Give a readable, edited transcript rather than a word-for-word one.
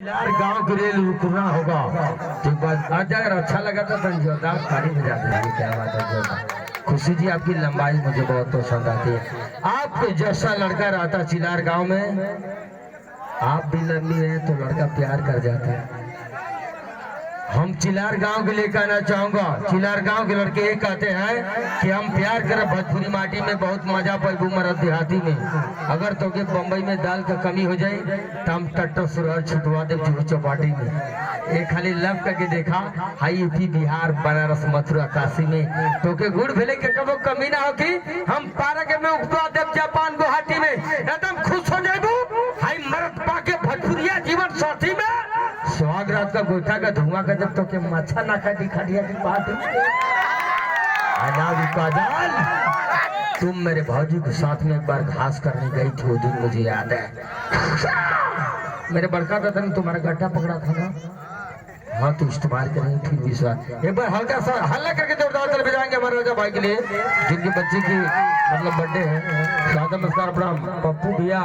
यार गांव के लिए रुकना होगा तो आज अगर अच्छा लगा तो जोरदार ताली बजा देंगे। क्या बात है, जोरदार। खुशी जी आपकी लंबाई मुझे बहुत पसंद आती है। आपके जैसा लड़का रहता चिलार गांव में, आप भी लंबी रहे तो लड़का प्यार कर जाता है। हम चिलार गांव के लिए कहना चाहूंगा, चिलार गांव के लड़के ये कहते हैं कि हम प्यार करें भोजपुरी माटी में बहुत मजा पैबू मरद देहाती में। अगर तो के बम्बई में दाल का कमी हो जाए तो हम टट्टर सुरहर छुटवा दे चौपाटी में। एक खाली लव करके देखा हाई यूपी बिहार बनारस मथुरा काशी में तो के गुड़ भेले के कबो कमी ना होगी। हम पारक में उगवा देव जापान गुवाहाटी में एकदम खुश हो जाएबू। हाई मरद पाके भोजपुरिया जीवन साथी में सुहाग रात का गोइठा का धुआं का जब तो के मच्छा ना खा खड़िया की बात काजल, तुम मेरे भौजी के साथ में एक बार घास करने गई थी, वो दिन मुझे याद है। मेरे बड़का दादा ने तुम्हारा गड्ढा पकड़ा था ना, हाँ तो इस्तेमाल करेंगे फिर विश्वास। एक बार हल्का सा हल्ला करके जोरदार चल बजाएंगे हमारे राजा भाई के लिए जिनके बच्चे की मतलब बर्थडे है। स्वागत नमस्कार प्रणाम पप्पू भैया।